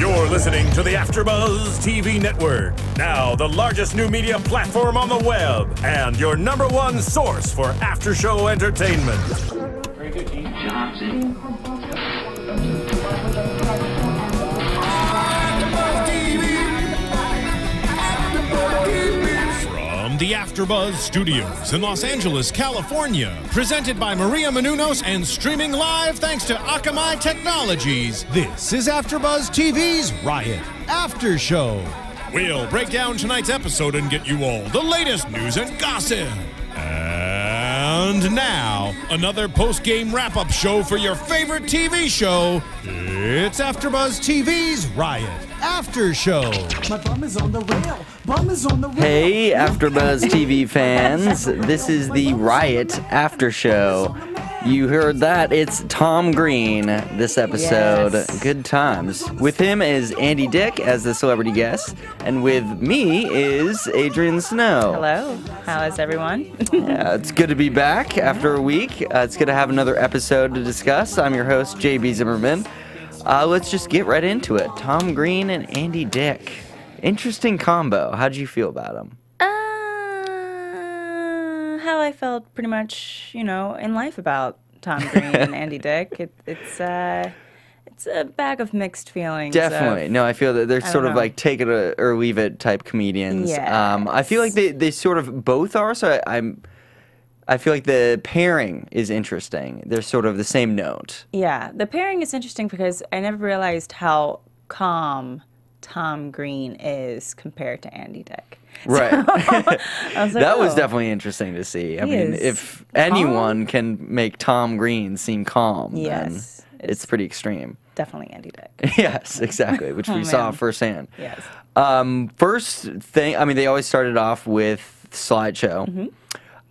You're listening to the AFTERBUZZ TV network, now the largest new media platform on the web, and your #1 source for after-show entertainment. From the AFTERBUZZ Studios in Los Angeles, California, presented by Maria Menounos and streaming live thanks to Akamai Technologies, this is AFTERBUZZ TV's Riot After Show. We'll break down tonight's episode and get you all the latest news and gossip. And now, another post-game wrap-up show for your favorite TV show. It's AFTERBUZZ TV's Riot After Show. My bum is on the rail. Bum is on the rail. Hey, AFTERBUZZ TV fans. This is the Riot After Show. You heard that. It's Tom Green this episode. Yes. Good times. With him is Andy Dick as the celebrity guest, and with me is Adrian Snow. Hello. How is everyone? Yeah, it's good to be back after a week. It's good to have another episode to discuss. I'm your host, JB Zimmerman. Let's just get right into it. Tom Green and Andy Dick. Interesting combo. How'd you feel about them? How I felt pretty much, in life about Tom Green and Andy Dick. It's a bag of mixed feelings. Definitely. No, I feel that they're sort of like take it or leave it type comedians. Yes. I feel like they sort of both are, so I feel like the pairing is interesting. They're sort of the same note. Yeah, the pairing is interesting because I never realized how calm Tom Green is compared to Andy Dick. Right. So, I was like, That was definitely interesting to see. I mean, if anyone can make Tom Green seem calm, yes, then it's pretty extreme. Definitely Andy Dick. Yes, exactly, which we saw firsthand. Yes. First thing, I mean, they always started off with slideshow.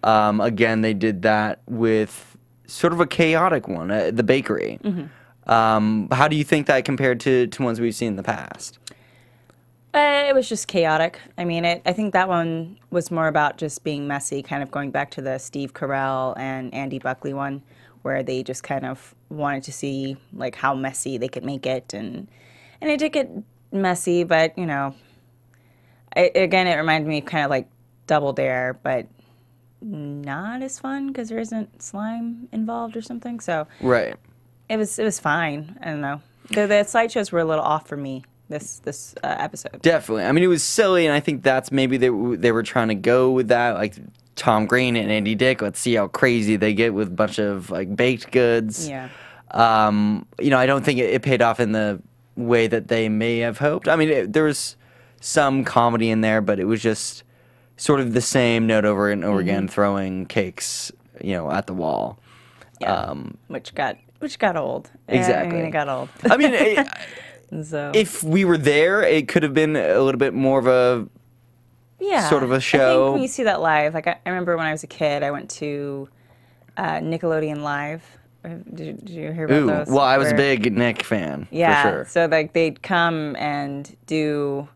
Mm-hmm. Again, they did that with sort of a chaotic one, the bakery. Mm-hmm. How do you think that compared to ones we've seen in the past? It was just chaotic. I mean, I think that one was more about just being messy, kind of going back to the Steve Carell and Andy Buckley one, where they just kind of wanted to see like how messy they could make it, and it did get messy, but again, it reminded me of kind of like Double Dare, but not as fun because there isn't slime involved or something. So Right. it was fine. I don't know. The slideshows were a little off for me this episode. Definitely. I mean, it was silly, and I think that's maybe they were trying to go with that, like Tom Green and Andy Dick. Let's see how crazy they get with a bunch of like baked goods. Yeah. I don't think it paid off in the way that they may have hoped. I mean, there was some comedy in there, but it was just sort of the same note over and over again, throwing cakes, at the wall. Yeah. Which got old. Exactly. I mean, it got old. I mean, So if we were there, it could have been a little bit more of a sort of a I show. think when you see that live, like I remember when I was a kid, I went to Nickelodeon Live. Did you hear about those? Well, I was a Where- big Nick fan, Yeah, for sure. so like they'd come and do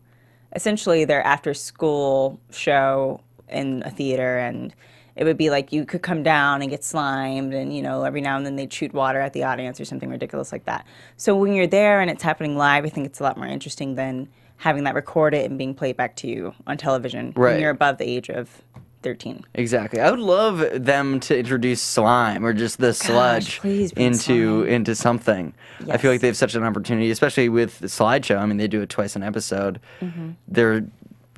essentially their after-school show in a theater, and it would be like you could come down and get slimed, and every now and then they'd shoot water at the audience or something ridiculous like that. So when you're there and it's happening live, I think it's a lot more interesting than having that recorded and being played back to you on television Right. when you're above the age of 13. Exactly. I would love them to introduce slime or just the sludge please bring slime. into something. I feel Yes. like they have such an opportunity, especially with the slideshow. I mean, they do it twice an episode. They're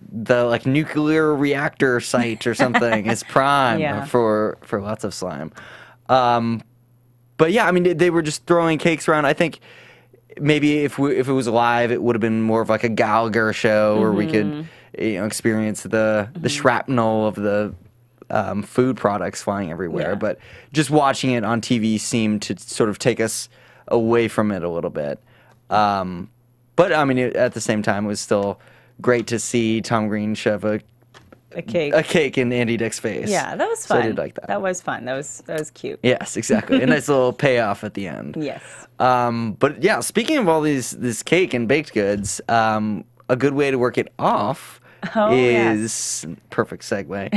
the like nuclear reactor site or something is prime Yeah. for lots of slime. But yeah, I mean, they were just throwing cakes around. I think maybe if it was live, it would have been more of like a Gallagher show, where we could experience the shrapnel of the food products flying everywhere. Yeah. But just watching it on TV seemed to sort of take us away from it a little bit. But I mean, at the same time, it was still great to see Tom Green shove a cake in Andy Dick's face. Yeah, that was So fun. I did like that. That was fun. That was cute. Yes, exactly. A nice little payoff at the end. Yes. But yeah, speaking of all this cake and baked goods, a good way to work it off is perfect segue.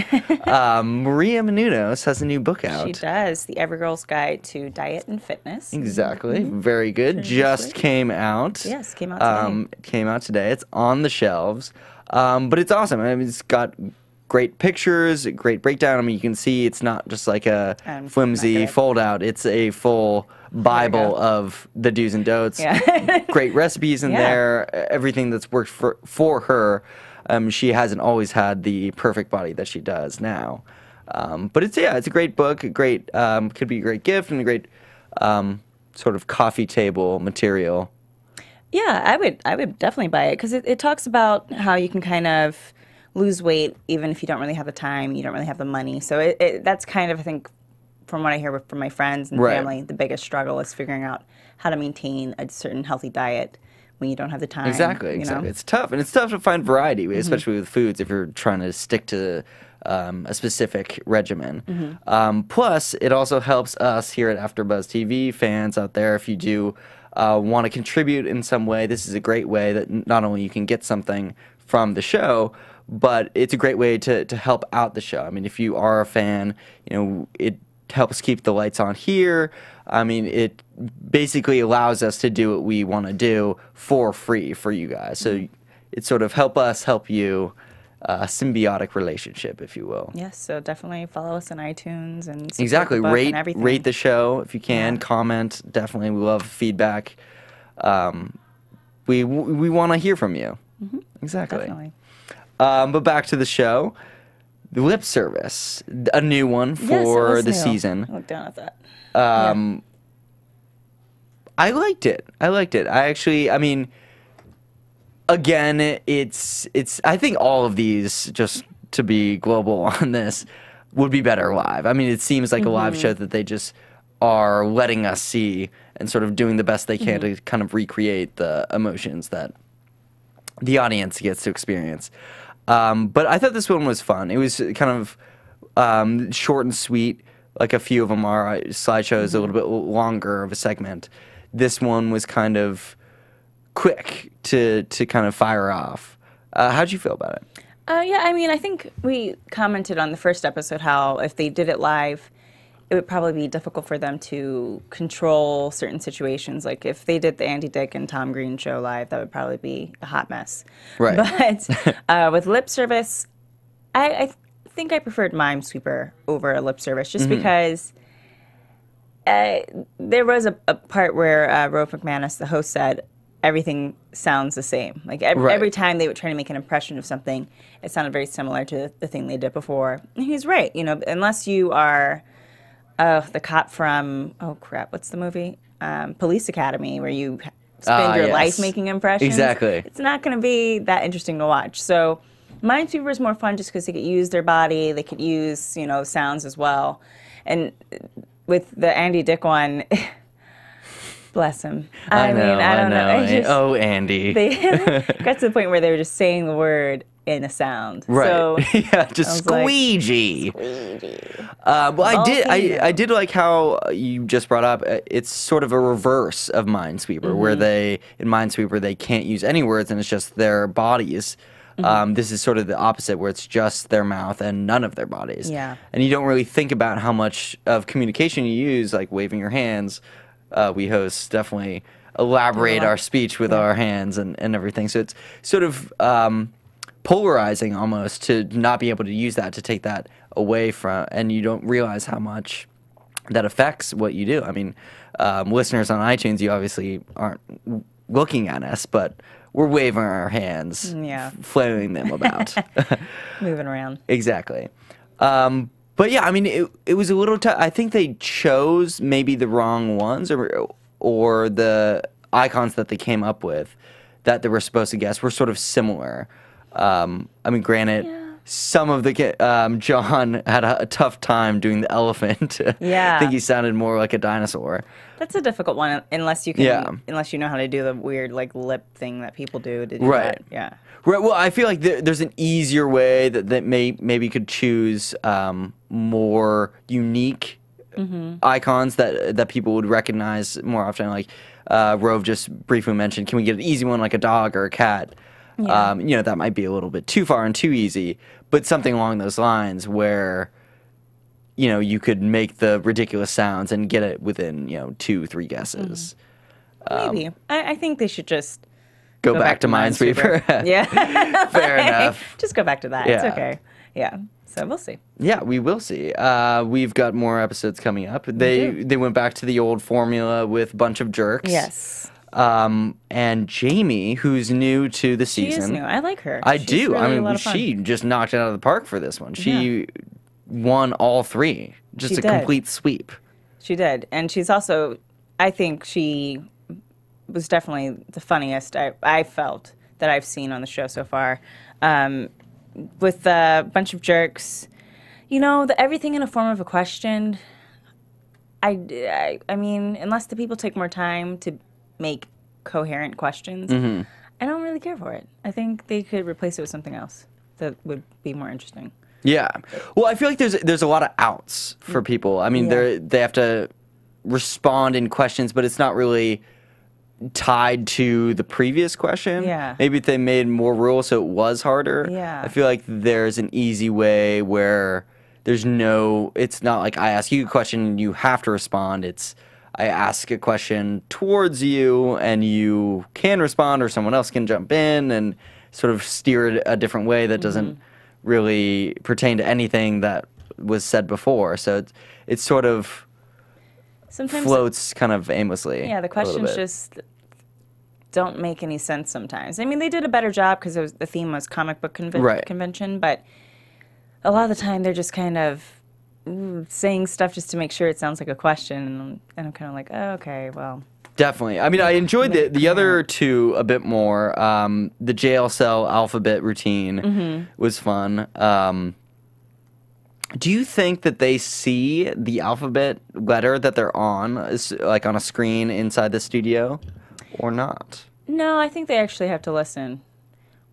Maria Menounos has a new book out. She does. The Evergirl's Guide to Diet and Fitness. Exactly. Very good. Just came out. Yes, came out today. Came out today. It's on the shelves. But it's awesome. I mean, it's got great pictures, great breakdown. I mean, you can see it's not just like a flimsy fold out. It's a full Bible of the do's and don'ts. Yeah. Great recipes in there. Everything that's worked for her. She hasn't always had the perfect body that she does now. But it's a great book. Could be a great gift and a great sort of coffee table material. Yeah, I would definitely buy it because it talks about how you can kind of lose weight even if you don't really have the time, you don't really have the money. So that's kind of, I think, from what I hear from my friends and family, the biggest struggle is figuring out how to maintain a certain healthy diet when you don't have the time. Exactly. It's tough, and it's tough to find variety, especially with foods if you're trying to stick to a specific regimen. Plus, it also helps us here at AfterBuzz TV fans out there if you do want to contribute in some way. This is a great way that not only you can get something from the show, but it's a great way to help out the show. I mean, if you are a fan, it helps keep the lights on here. I mean, it basically allows us to do what we want to do for free for you guys. So it sort of help us help you, a symbiotic relationship, if you will. Yes, so definitely follow us on iTunes and exactly rate the show if you can. Comment, definitely. We love feedback. We want to hear from you. Exactly. Definitely. But back to the show. The lip service, a new one for the season. I looked down at that. I liked it. I mean, again, it's. I think all of these, just to be global on this, would be better live. I mean, it seems like a live show that they just are letting us see and sort of doing the best they can to kind of recreate the emotions that the audience gets to experience. But I thought this one was fun. It was kind of short and sweet. Like a few of them are slideshows, a little bit longer of a segment. This one was kind of quick to kind of fire off. How'd you feel about it? Yeah, I mean, I think we commented on the first episode how if they did it live, it would probably be difficult for them to control certain situations. Like if they did the Andy Dick and Tom Green show live, that would probably be a hot mess. Right. But with lip service, I think I preferred Minesweeper over a lip service just because there was a part where Rove McManus, the host, said everything sounds the same. Like every time they would try to make an impression of something, it sounded very similar to the thing they did before. And he's right. Unless you are the cop from, oh crap, what's the movie? Police Academy, where you spend your life making impressions. Exactly. It's not going to be that interesting to watch. So Minesweeper is more fun just because they could use their body, they could use, sounds as well. And with the Andy Dick one, bless him. I don't know. Oh, Andy. They got to the point where they were just saying the word in a sound. Right. So yeah, just squeegee. Well, I did like how you just brought up, it's sort of a reverse of Minesweeper, where in Minesweeper, they can't use any words and it's just their bodies. This is sort of the opposite, where it's just their mouth and none of their bodies. Yeah. And you don't really think about how much of communication you use, like waving your hands. We hosts definitely elaborate our speech with our hands and everything. So it's sort of polarizing almost to not be able to use that, to take that away from, and you don't realize how much that affects what you do. I mean, listeners on iTunes, you obviously aren't looking at us, but we're waving our hands, flailing them about. Moving around. Exactly. But yeah, I mean, it was a little tough. I think they chose maybe the wrong ones, or the icons that they came up with that they were supposed to guess were sort of similar. I mean, granted, some of the John had a tough time doing the elephant. Yeah, I think he sounded more like a dinosaur. That's a difficult one, unless you can, unless you know how to do the weird like lip thing that people do to do that. Yeah. Right. Well, I feel like there's an easier way that maybe could choose more unique icons that people would recognize more often. Like Rove just briefly mentioned, can we get an easy one like a dog or a cat? Yeah. You know, that might be a little bit too far and too easy, but something along those lines where, you know, you could make the ridiculous sounds and get it within, you know, 2-3 guesses. Maybe. I think they should just Go back to Minesweeper. Yeah. Fair enough. Just go back to that. Yeah. It's okay. Yeah. So we'll see. Yeah, we will see. We've got more episodes coming up. They went back to the old formula with Bunch of Jerks. Yes. And Jamie, who's new to the She season. is new. I like her. I She's do. really I a mean, lot of fun. she just knocked it out of the park for this one. She won all 3. Just She a did. complete sweep. She did. And she's also, I think she was definitely the funniest I felt that I've seen on the show so far. With a bunch of jerks, you know, everything in a form of a question. I mean, unless the people take more time to make coherent questions, I don't really care for it. I think they could replace it with something else that would be more interesting. Yeah. Well, I feel like there's a lot of outs for people. I mean, they have to respond in questions, but it's not really tied to the previous question. Yeah. Maybe if they made more rules so it was harder. Yeah. I feel like there's an easy way where it's not like I ask you a question and you have to respond. It's I ask a question towards you and you can respond or someone else can jump in and sort of steer it a different way that doesn't really pertain to anything that was said before. So it's sort of Sometimes floats kind of aimlessly. Yeah, the questions just don't make any sense sometimes. I mean, they did a better job because the theme was comic book convention, but a lot of the time they're just kind of saying stuff just to make sure it sounds like a question, and I'm kind of like, oh, okay, well. Definitely. I mean, I enjoyed the other 2 a bit more. The jail cell alphabet routine was fun. Do you think that they see the alphabet letter that they're on, like on a screen inside the studio, or not? No, I think they actually have to listen,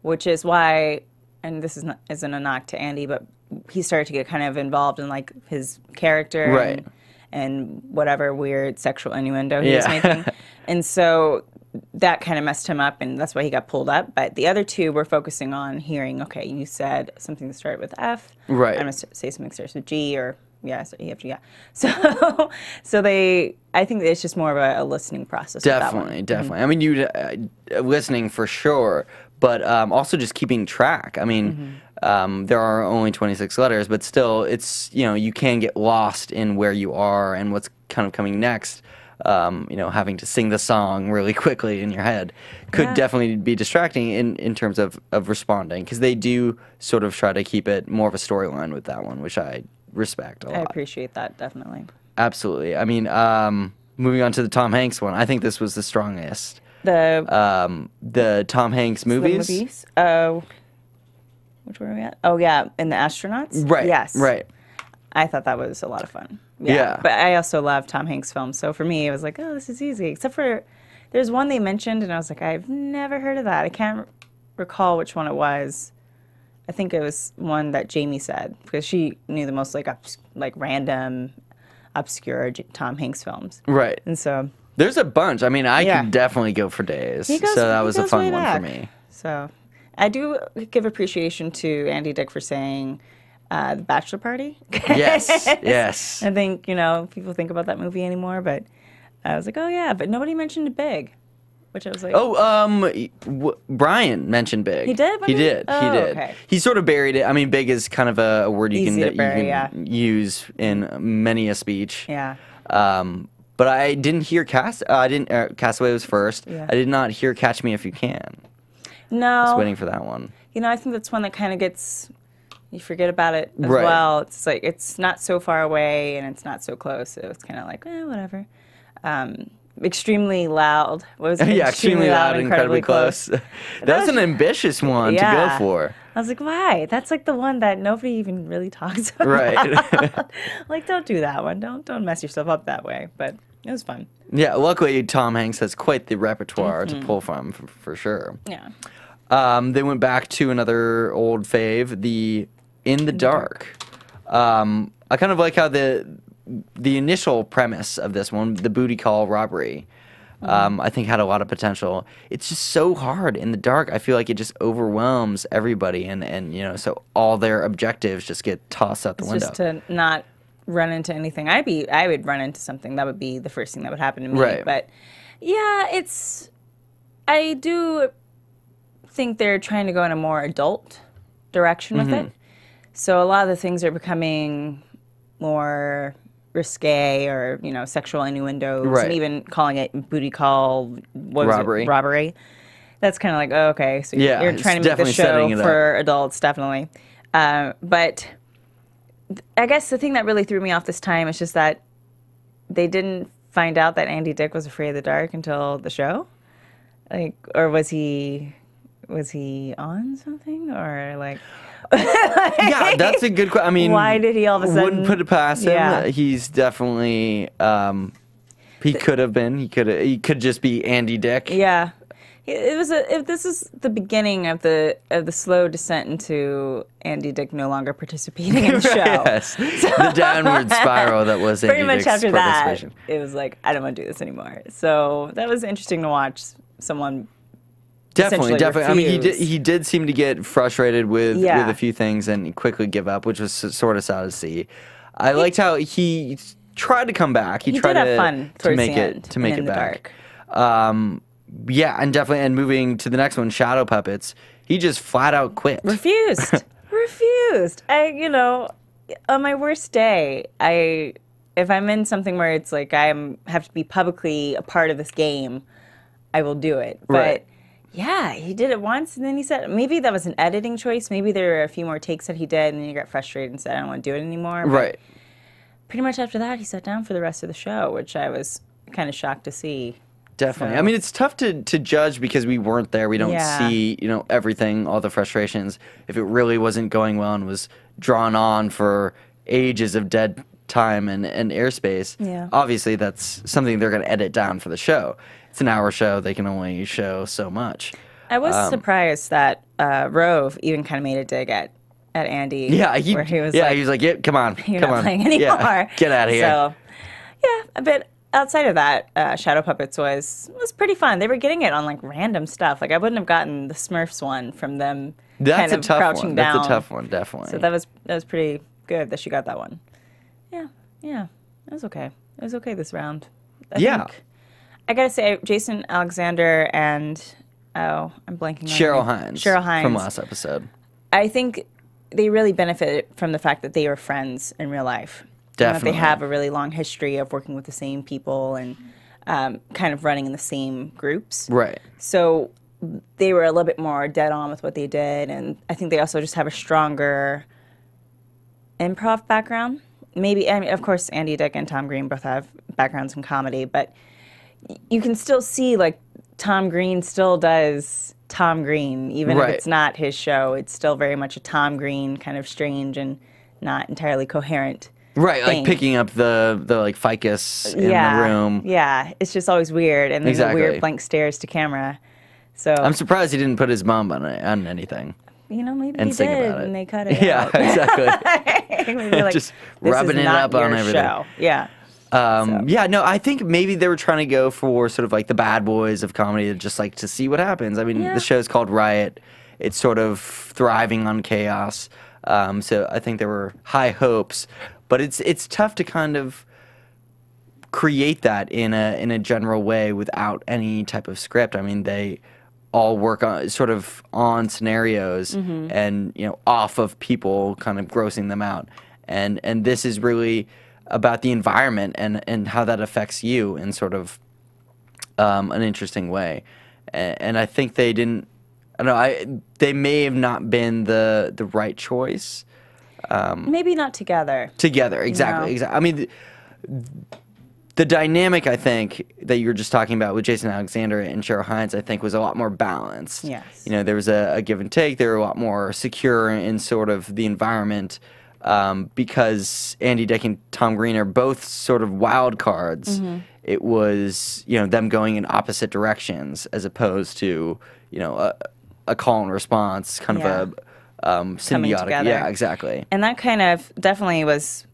which is why, and this isn't a knock to Andy, but he started to get kind of involved in like his character and whatever weird sexual innuendo he was making. And so that kind of messed him up, and that's why he got pulled up. But the other 2 were focusing on hearing, okay, you said something that started with F. Right. I'm going to say something that starts with G, or, so EFG, So, I think it's just more of a listening process. Definitely. I mean, listening for sure, but also just keeping track. I mean, there are only 26 letters, but still, it's, you know, you can get lost in where you are and what's kind of coming next. You know, having to sing the song really quickly in your head could definitely be distracting in terms of responding, because they do sort of try to keep it more of a storyline with that one, which I respect a lot. I appreciate that, definitely. Absolutely. I mean, moving on to the Tom Hanks one, I think this was the strongest. The Tom Hanks movies. Oh, which were we at? Oh, yeah, in the astronauts? Right. Yes. Right. I thought that was a lot of fun. Yeah. But I also love Tom Hanks films, so for me, it was like, oh, this is easy. Except for, there's one they mentioned, and I was like, I've never heard of that. I can't recall which one it was. I think it was one that Jamie said, because she knew the most like random, obscure Tom Hanks films. Right. And so there's a bunch. I mean, I could definitely go for days. So that was a fun one for me. So I do give appreciation to Andy Dick for saying The Bachelor Party. Yes. I think, you know, people think about that movie anymore, but I was like, oh yeah, but nobody mentioned Big, which I was like, Brian mentioned Big. He did? He did. Okay. He sort of buried it. I mean, Big is kind of a word you can use in many a speech. Yeah. But I didn't hear Castaway was first. Yeah. I did not hear Catch Me If You Can. No. I was waiting for that one. You know, I think that's one that kind of gets, you forget about it as well. It's like, it's not so far away and it's not so close. So it's kind of like, whatever. Extremely Loud. What was it? Yeah, Extremely Loud, Incredibly Close. That was an ambitious one to go for. I was like, why? That's like the one that nobody even really talks about. Right. Like, don't do that one. Don't mess yourself up that way. But it was fun. Yeah, luckily Tom Hanks has quite the repertoire to pull from, for sure. Yeah. They went back to another old fave, the In the Dark. I kind of like how the initial premise of this one, the booty call robbery, I think had a lot of potential. It's just so hard in the dark. I feel like it just overwhelms everybody, and you know, so all their objectives just get tossed out the window. Just to not run into anything. I would run into something. That would be the first thing that would happen to me. Right. But yeah, I do think they're trying to go in a more adult direction with it. So a lot of the things are becoming more risque, or you know, sexual innuendos, Right. and even calling it booty call Robbery. robbery. That's kind of like, oh, okay, so Yeah, you're it's trying to make the definitely setting show it for adults, definitely. But I guess the thing that really threw me off this time is just that they didn't find out that Andy Dick was afraid of the dark until the show, like, or was he on something, or like? Yeah, that's a good question. I mean, why did he all of a sudden? Wouldn't put it past him. Yeah. He's definitely. He could have been. He could just be Andy Dick. Yeah, this is the beginning of the slow descent into Andy Dick no longer participating in the show. Yes, the downward spiral that was Pretty Andy much Dick's after that, participation. it was like, I don't want to do this anymore. So that was interesting to watch someone. Definitely. essentially I mean, refuse. he did seem to get frustrated with Yeah. a few things and quickly give up, which was sort of sad to see. I liked how he tried to come back. He tried did have to fun to towards make the it end to make and it in the back. dark. Yeah, and definitely, and moving to the next one, Shadow Puppets. He just flat out quit. Refused. Refused. You know, on my worst day, if I'm in something where it's like have to be publicly a part of this game, I will do it. But Right. yeah, he did it once, and then he said maybe that was an editing choice. Maybe there were a few more takes that he did, and then he got frustrated and said, I don't want to do it anymore. But Right. pretty much after that, he sat down for the rest of the show, which I was kind of shocked to see. Definitely. So- I mean, it's tough to judge because we weren't there. We don't Yeah. see, you know, everything, all the frustrations. If it really wasn't going well and was drawn on for ages of dead time and airspace, Yeah. obviously that's something they're going to edit down for the show. It's an hour show. They can only show so much. I was surprised that Rove even kind of made a dig at Andy. Yeah, where he was he was like, yeah, come on, you're come not on. playing anymore. Yeah, get out of here. So, yeah, but outside of that, Shadow Puppets was pretty fun. They were getting it on like random stuff. Like I wouldn't have gotten the Smurfs one from them. That's kind a of tough crouching one. down. That's a tough one, definitely. So that was pretty good that she got that one. Yeah, it was okay. It was okay this round. I think. I gotta say, Jason Alexander and I'm blanking on Cheryl her name. Hines. Cheryl Hines from last episode. I think they really benefited from the fact that they were friends in real life. And that Definitely. they have a really long history of working with the same people and kind of running in the same groups. Right. So they were a little bit more dead on with what they did. And I think they also just have a stronger improv background. Maybe, I mean, of course, Andy Dick and Tom Green both have backgrounds in comedy, but you can still see, like, Tom Green still does Tom Green, even Right. if it's not his show. It's still very much a Tom Green kind of strange and not entirely coherent. Right, thing. like picking up the like ficus in the room. Yeah, it's just always weird, and then Exactly. the weird blank stares to camera. So I'm surprised he didn't put his mom on anything. you know, maybe and he sing did, about it. and they cut it Yeah, out. exactly. Maybe like, Just this rubbing is it not up on your everything. Show. Yeah. Yeah, no, I think maybe they were trying to go for sort of like the bad boys of comedy, just like to see what happens. I mean, Yeah. the show's called Riot. It's sort of thriving on chaos. So I think there were high hopes, but it's tough to kind of create that in a general way without any type of script. I mean, they all work on sort of on scenarios and off of people kind of grossing them out. And this is really about the environment and how that affects you in sort of an interesting way. And I think they didn't. I don't know. They may have not been the right choice. Maybe not together. Together, exactly. Exactly. I mean, the dynamic I think that you were just talking about with Jason Alexander and Cheryl Hines, I think, was a lot more balanced. Yes. There was a give and take. They were a lot more secure in sort of the environment because Andy Dick and Tom Green are both sort of wild cards. It was them going in opposite directions as opposed to a call and response kind of a symbiotic. together. Yeah, exactly. And that kind of definitely was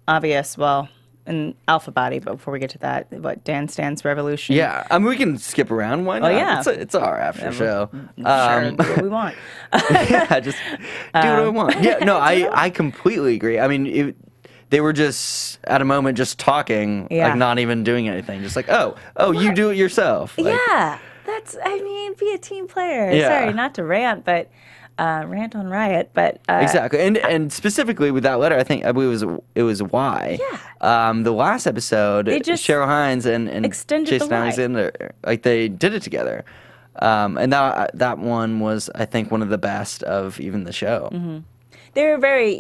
obvious. Well, in Alpha Body, but before we get to that, what Dance Dance Revolution? Yeah, I mean, we can skip around. Why not? yeah. It's our after show. Sure, do what we want. Yeah, just do what I want. Yeah, no, I completely agree. I mean, they were just at a moment just talking, like not even doing anything. Just like, oh, you do it yourself. Like, yeah, I mean, be a team player. Yeah. Sorry, not to rant, but rant on Riot, but exactly. And specifically with that letter, I believe it was Y. Yeah. The last episode, Cheryl Hines and extended Jason the Y. Alexander, like they did it together. And that one was, I think, one of the best of even the show. Mm-hmm. They were very,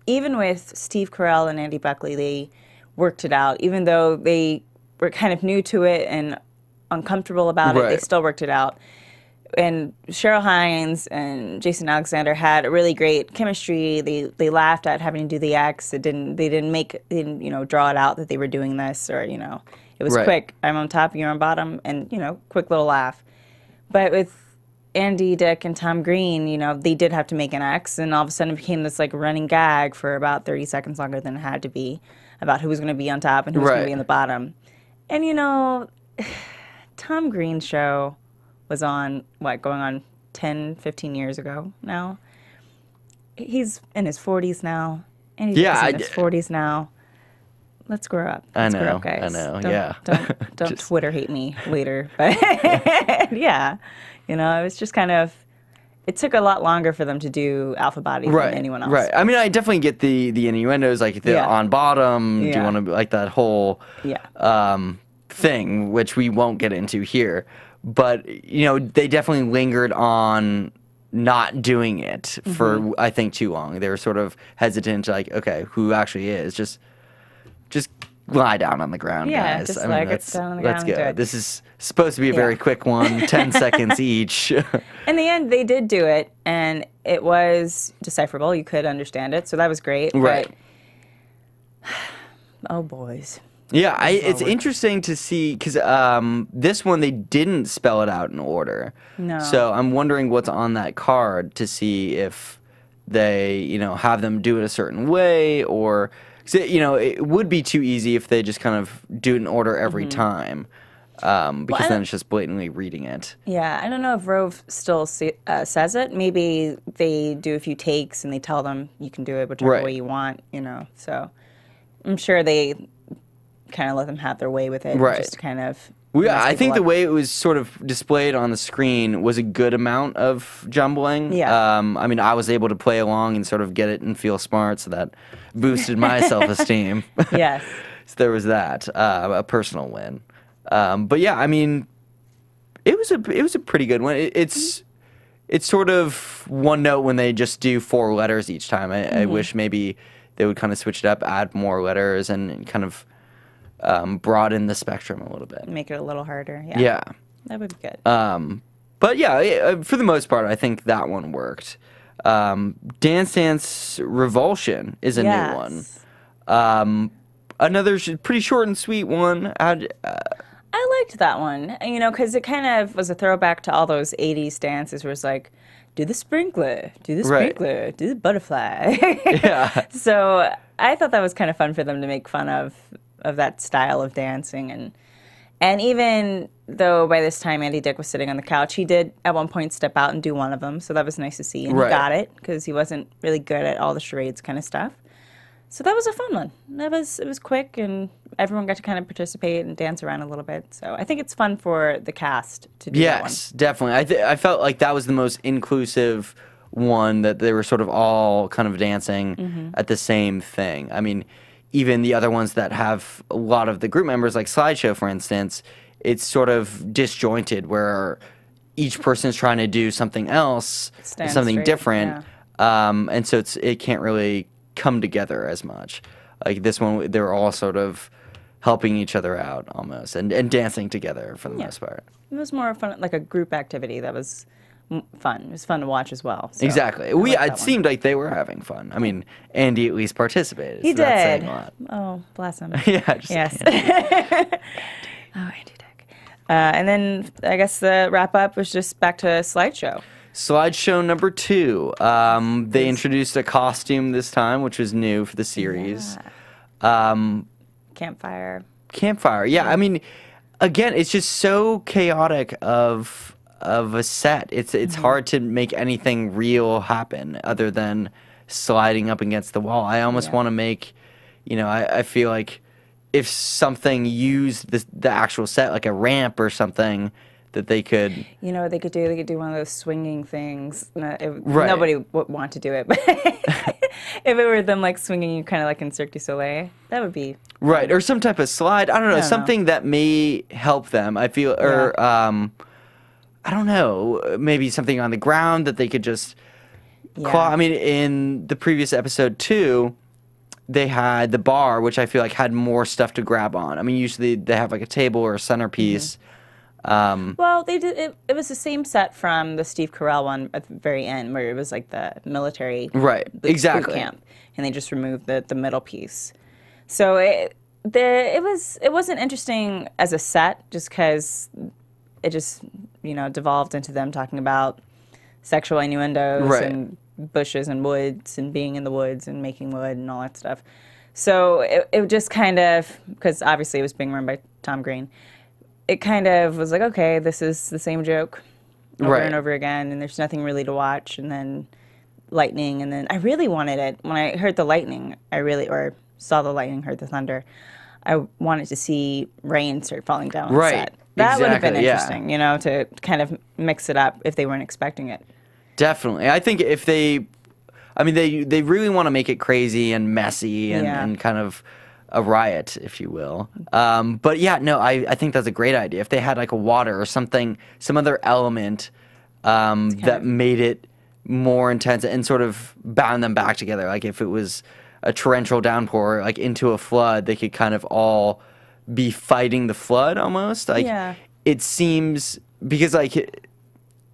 even with Steve Carell and Andy Buckley, they worked it out. Even though they were kind of new to it and uncomfortable about it, they still worked it out. And Cheryl Hines and Jason Alexander had a really great chemistry. They laughed at having to do the X. They didn't draw it out that they were doing this, or it was quick. I'm on top, you're on bottom, and quick little laugh. But with Andy Dick and Tom Green, they did have to make an X, and all of a sudden it became this like running gag for about 30 seconds longer than it had to be about who was going to be on top and who was going to be in the bottom. And Tom Green's show was on, going on 10, 15 years ago now. He's in his 40s now. And he's in his 40s now. Let's grow up. Let's grow up, guys. I know, Don't Twitter hate me later. But yeah, it was just kind of, it took a lot longer for them to do Alpha Body than anyone else. Right. I mean, I definitely get the innuendos, like the on bottom, do you want to, like that whole thing, which we won't get into here. But, they definitely lingered on not doing it for, I think, too long. They were sort of hesitant, like, okay, who actually is? Just lie down on the ground, guys. Just get down on the ground. Let's go. This is supposed to be a very quick one, 10 seconds each. In the end, they did do it, and it was decipherable. You could understand it, so that was great. Right. But, oh, boys. Yeah, it's interesting to see, because this one, they didn't spell it out in order. No. So I'm wondering what's on that card to see if they, have them do it a certain way, or, it would be too easy if they just kind of do it in order every time, because then it's just blatantly reading it. Yeah, I don't know if Rove still says it. Maybe they do a few takes and they tell them you can do it whichever way you want, So I'm sure they kind of let them have their way with it. Just kind of. Well, yeah, I think the way it was sort of displayed on the screen was a good amount of jumbling. Yeah. I mean, I was able to play along and sort of get it and feel smart, so that boosted my self-esteem. Yes. So there was that, a personal win. But yeah, I mean, it was a pretty good one. It's sort of one note when they just do 4 letters each time. I wish maybe they would kind of switch it up, add more letters, and kind of broaden the spectrum a little bit. Make it a little harder. Yeah. Yeah. That would be good. But yeah, for the most part, I think that one worked. Dance Dance Revulsion is a new one. Another pretty short and sweet one. I liked that one, because it kind of was a throwback to all those 80s dances where it's like, do the sprinkler, do the butterfly. Yeah. So I thought that was kind of fun for them to make fun of that style of dancing. And even though by this time Andy Dick was sitting on the couch, he did at one point step out and do one of them. So that was nice to see. And he got it because he wasn't really good at all the charades kind of stuff. So that was a fun one. It was quick, and everyone got to kind of participate and dance around a little bit. So I think it's fun for the cast to do that one. Yes, definitely. I felt like that was the most inclusive one, that they were sort of all kind of dancing at the same thing. I mean, even the other ones that have a lot of the group members, like Slideshow, for instance, it's sort of disjointed where each person is trying to do something else, something different, and so it can't really come together as much. Like this one, they were all sort of helping each other out almost, and dancing together for the most part. It was more fun, like a group activity that was fun. It was fun to watch as well. So exactly. It seemed like they were having fun. I mean, Andy at least participated. He so did. That's saying a lot. Oh, bless him. Yes. Oh, Andy Dick. And then I guess the wrap up was just back to Slideshow. Slideshow number 2. They introduced a costume this time, which was new for the series. Campfire. Yeah, I mean, again, it's just so chaotic of a set. It's hard to make anything real happen other than sliding up against the wall. I almost want to make, I feel like if something used the actual set, like a ramp or something, that they could... You know what they could do? They could do one of those swinging things. Right. Nobody would want to do it, but if it were them like swinging you kind of like in Cirque du Soleil, that would be... Right, or some type of slide. I don't know, something that may help them, I feel, or... I don't know, maybe something on the ground that they could just claw. I mean, in the previous episode 2, they had the bar, which I feel like had more stuff to grab on. I mean, usually they have like a table or a centerpiece. Well, they did. It was the same set from the Steve Carell one at the very end, where it was like the military, right? Exactly. Boot camp, and they just removed the middle piece. So it wasn't interesting as a set, just because it just devolved into them talking about sexual innuendos and bushes and woods and being in the woods and making wood and all that stuff. So it just kind of, because obviously it was being run by Tom Green, it kind of was like, okay, this is the same joke over and over again, and there's nothing really to watch. And then lightning, and then I really wanted it when I heard the lightning. Or saw the lightning, heard the thunder. I wanted to see rain start falling down on the set. That would have been interesting, to kind of mix it up if they weren't expecting it. Definitely. I think if they really want to make it crazy and messy and kind of a riot, if you will. But yeah, no, I think that's a great idea. If they had like a water or something, some other element that made it more intense and sort of bound them back together. Like if it was a torrential downpour, like into a flood, they could kind of all be fighting the flood almost. Like it seems, because like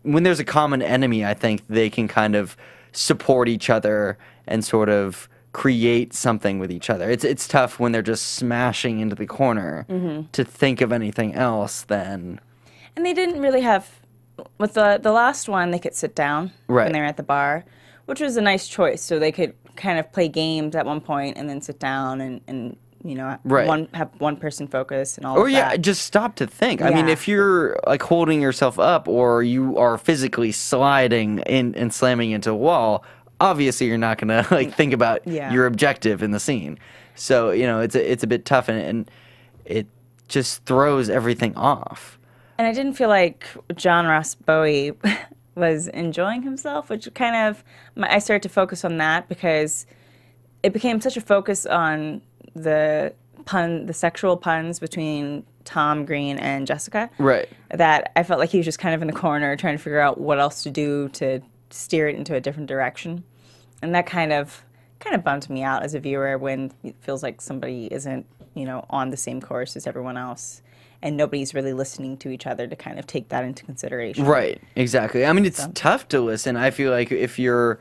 when there's a common enemy, I think they can kind of support each other and sort of create something with each other. It's tough when they're just smashing into the corner to think of anything else then. And they didn't really have, with the last one, they could sit down when they were at the bar, which was a nice choice. So they could kind of play games at one point and then sit down and have one person focus and all of that. Just stop to think. I mean, if you're like holding yourself up or you are physically sliding in and slamming into a wall, obviously you're not going to like think about your objective in the scene. So, it's a bit tough and it just throws everything off. And I didn't feel like John Ross Bowie was enjoying himself, which kind of, I started to focus on that because it became such a focus on the sexual puns between Tom Green and Jessica. Right. That I felt like he was just kind of in the corner trying to figure out what else to do to steer it into a different direction. And that kind of bummed me out as a viewer when it feels like somebody isn't, on the same course as everyone else. And nobody's really listening to each other to kind of take that into consideration. Right, exactly. I mean, it's tough to listen. I feel like if you're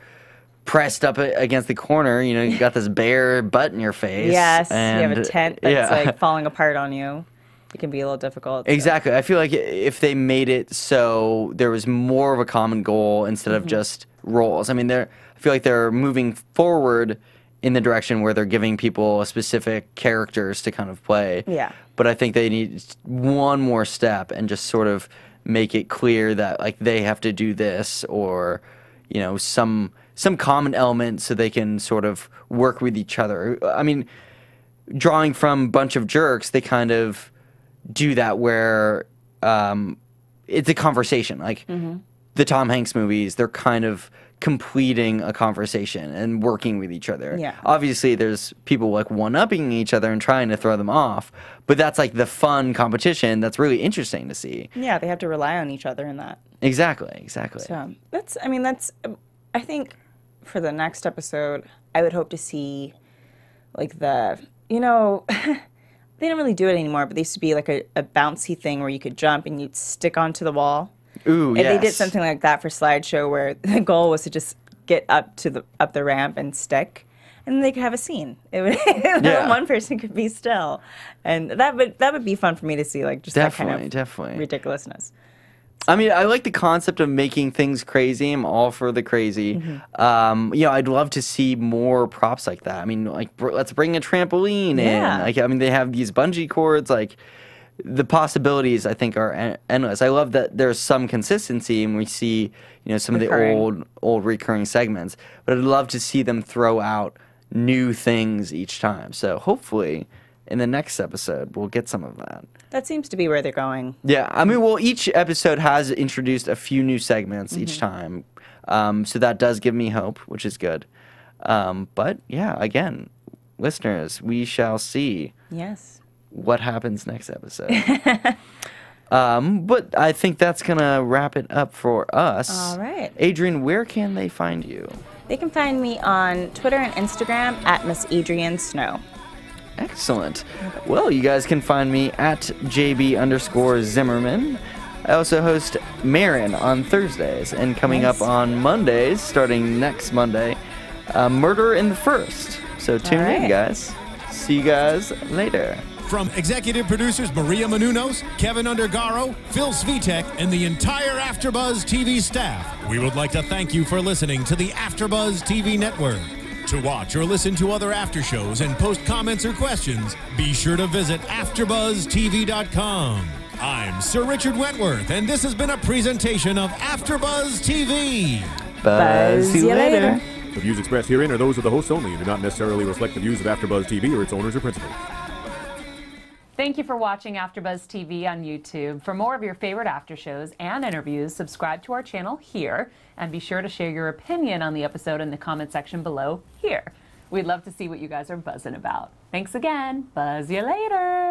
pressed up against the corner, you got this bare butt in your face. Yes, and you have a tent that's like falling apart on you. It can be a little difficult. Exactly. I feel like if they made it so there was more of a common goal instead of just roles. I mean, I feel like they're moving forward in the direction where they're giving people specific characters to kind of play. Yeah. But I think they need one more step and just sort of make it clear that like they have to do this or, some common element so they can sort of work with each other. I mean, drawing from Bunch of Jerks, they kind of do that where it's a conversation. Like the Tom Hanks movies, they're kind of completing a conversation and working with each other. Yeah. Obviously, there's people like one-upping each other and trying to throw them off, but that's like the fun competition that's really interesting to see. Yeah, they have to rely on each other in that. Exactly. So I think for the next episode, I would hope to see like they don't really do it anymore, but there used to be like a bouncy thing where you could jump and you'd stick onto the wall. Ooh, yes. They did something like that for Slideshow where the goal was to just get up the ramp and stick, and then they could have a scene. One person could be still, and that would be fun for me to see, like just that kind of ridiculousness. I mean, I like the concept of making things crazy. I'm all for the crazy. You know, I'd love to see more props like that. I mean, like, let's bring a trampoline in. Like, I mean, they have these bungee cords. Like, the possibilities, I think, are endless. I love that there's some consistency, and we see, you know, some of the old recurring segments. But I'd love to see them throw out new things each time. So hopefully, in the next episode, we'll get some of that. That seems to be where they're going. Yeah, I mean, well, each episode has introduced a few new segments each time. So that does give me hope, which is good. But yeah, again, listeners, we shall see what happens next episode. But I think that's going to wrap it up for us. All right. Adrian, where can they find you? They can find me on Twitter and Instagram at Miss Adrian Snow. Excellent. Well, you guys can find me at JB_Zimmerman. I also host Marin on Thursdays, and coming up on Mondays, starting next Monday, Murder in the First. So tune in, guys. See you guys later. From executive producers Maria Menounos, Kevin Undergaro, Phil Svitek, and the entire AfterBuzz TV staff, we would like to thank you for listening to the AfterBuzz TV network. To watch or listen to other after shows and post comments or questions, be sure to visit AfterBuzzTV.com. I'm Sir Richard Wentworth, and this has been a presentation of AfterBuzz TV. Buzz you later. The views expressed herein are those of the hosts only and do not necessarily reflect the views of AfterBuzz TV or its owners or principals. Thank you for watching AfterBuzz TV on YouTube. For more of your favorite after shows and interviews, subscribe to our channel here, and be sure to share your opinion on the episode in the comment section below here. We'd love to see what you guys are buzzing about. Thanks again. Buzz you later.